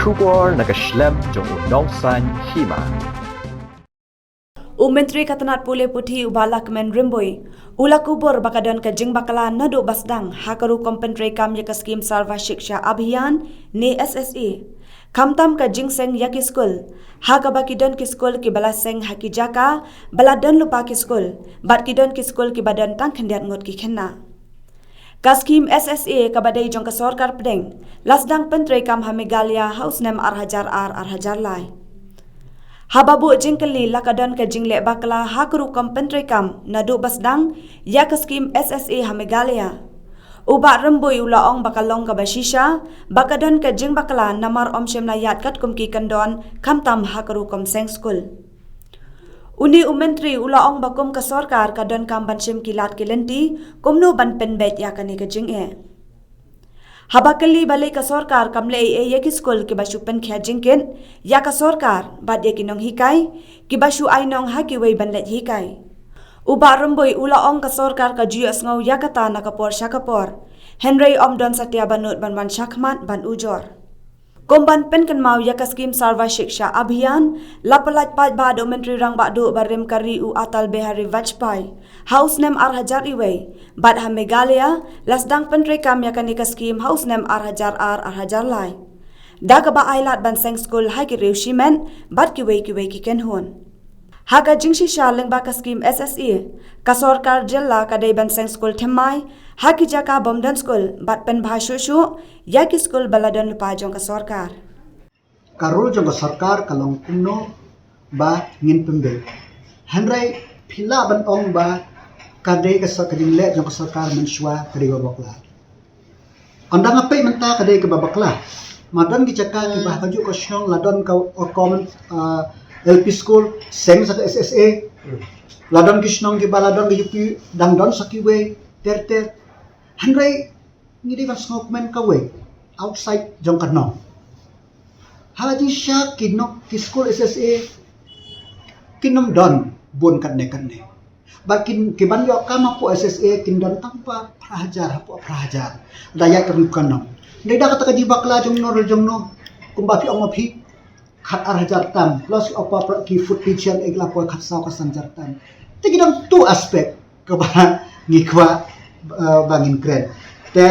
Kubor nakaslem jong unongsan hima. Menteri Katanat Pule Puthi Ubalak Men Rimboi Ula kubur bakadon ke jing bakala nadu basdang hakaru kompentri kam yaka skim Sarva Shiksha Abhiyan ne SSA kamtam ka jing seng yaki skul haka bakidon ki skul ki bala seng haki jaka baladon lupa ki skul bat kidon ki skul ki badan tang khendiat ngot ki khenna Kaskim SSA kabadai jong ka sorkar pedeng lasdang pentri kam hamigalia house nem arhajar lai Hababu jingkeli lakadon ke jingle bakla hakru kompentri kam nadu basdang ya ke skim SSA hamigalia uba rembui ula ong bakalong ka basisha bakadon ke jing bakla namar omshem layat kat kumki kandon kamtam hakru kom seng school Uni menteri ula ong bakum ka sorkar kadon kam banshim kilat kilenti kumnu ban penbet ya kani ke jing Habakali balai ka sorkar kamle yaki skul ki basu pen khya jingken ya ka sorkar bad yaki nong hikai ki basu ai nong haki wei banlet hikai uba ramboi ula ong ka sorkar ka jios ngau yakata na kapor syakapor Henry Omdon Satya Banut ban Shakmat ban Ujor Komban penkan mau yaka skim Sarva Shiksha Abhiyan lapalat pat ba do menteri rang badu barim kari u Atal Behari Vajpayee house nem arhajar iwe bad ha Meghalaya lasdang pentri kam yaka nika skim house nem arhajar lai daga ba ailat ban seng school hai ki reusimen bad ki wei ki ken hon Haga jingshi shaleng ba ka skim SSA ka sorkar jella ka dei ban seng school themai haki jaka bomdan school bat pen bhashu shu yaki school baladon lupa jong ka sorkar Karul jong ka sarkar kalong kumno ba ngin pembe Henry phila ban ong ba kadai ka sa kadingle jong ka sarkar menshwa kadai babakla andang apai menta kadai ka babakla madan ki jaka ki bah kaju ka syong ladon ka common LP school seng sa SSA ladon ki shnong ki baladon ki yupi dangdon sakiwe ter Henry ngidi ban smokeman ka we outside jong kanong haji sya kinok ki school SSA kinom don bon kadne bakin kiban yo kama po SSA kindon tanpa prahajar daya kan kanong nida kata kaji bakla jong no kumba fi ong phi khat arhajar tam plus apa ki food kitchen egla po khat sa ka sanjar tam tigidam tu aspek ka ba ngikwa bangin kren te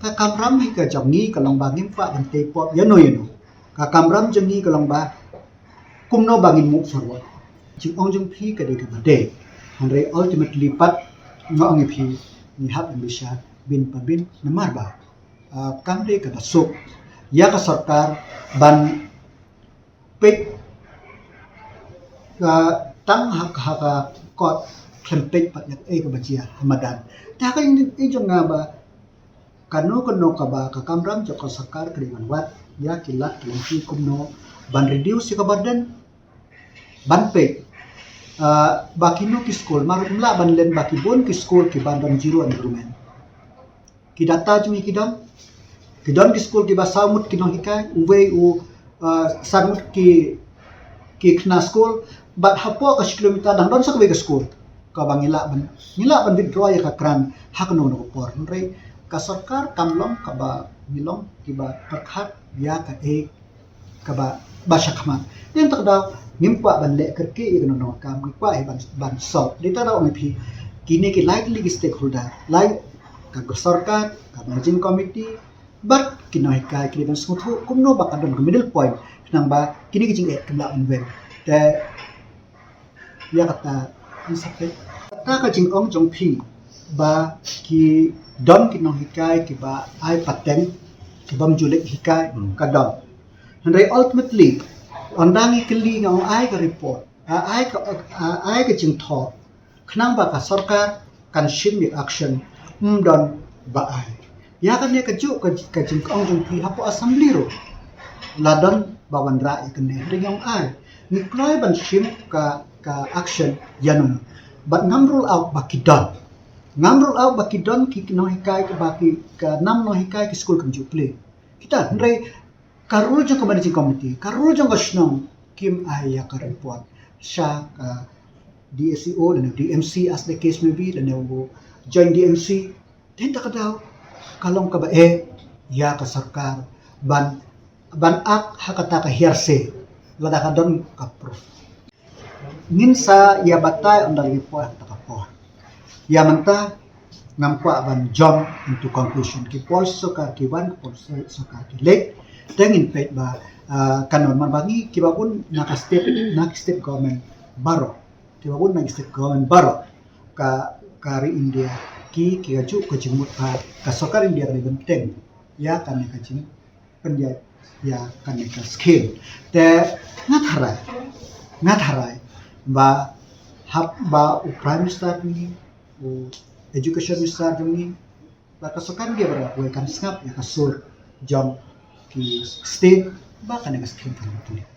ka kamram hi ka jongi kalong bangin pa bante pop yano ka kamram jongi kalong ba kumno bangin move forward jing ong jong phi ka de ka bade Henry ultimately pat ngong phi ni hab ambisha bin namar ba kam de ka basuk ya ka sarkar ban pek tang hak kot klempek pat yak ka bajia hamadan ta ka jong nga ba kano ka ba ka kamram jo ka sarkar kringan wat ya kilat kelengki kumno ban reduce ka burden ban pek bakino ki school marumla ban len baki bon ki school ki ban zero enrollment ki data jumi kidon ki school ki ba samut ki no hikai uwe u samut ki khna school bat hapo ka kilometer dang don sak we ka school ka bangila ban withdraw ya ka kran hakno no por re ka sarkar kamlong ka ba milong ki ba perkhat ya ka ka ba basyakma din tak daw nimpa ban le kerke no kam pa ban so din tak daw phi kini ki likely stakeholder like ka sarkar ka managing committee but kinoy ka kini ban smuthu kumno ba kadon middle point nang ba kini kijing kemla unwen te ya kata insakte ta ka jing ong jong phi ba ki don ki nong hikai ki ba ai paten ki bam julek hikai ka don Henry ultimately ondangi keli ngong ai ka report ai ka jing tho khnang ba ka sarkar kan shin mi action don ba ai ya kan ne ka ju ka jing ong jong phi hapo assembly ro ladon bawan ra ikne ringong ai ni kloy ban shim ka action yanon but ngamrul out bakidon ki no hikai ka baki ka nam no hikai ki school kan juple kita ndre karul jong ka managing committee karul jong ka shnong kim ay ya ka report sha DSCO dan DMC as the case may be dan join DMC din ta kadaw kalong ka ba ya ka sarkar ban ban ak hakata ka hearsay lada ka don ka proof ngin sa ya batay on dali po ta ka po ya manta ngam kwa ban jump into conclusion ki polso ka ki ban polso ka ki lek tengin pet ba kanon man bangi ki babun nak step government baro ki babun nak step government baro ka kari India ki kaju ko jimut ka sokar India ni benteng ya kan ka jing penjat ya kan ka skill te ngatharai ba hab ba prime minister ni education minister ni ba ka sokar dia berapa kan skap ya ka sur jom ki state ba kan ka skill kan tu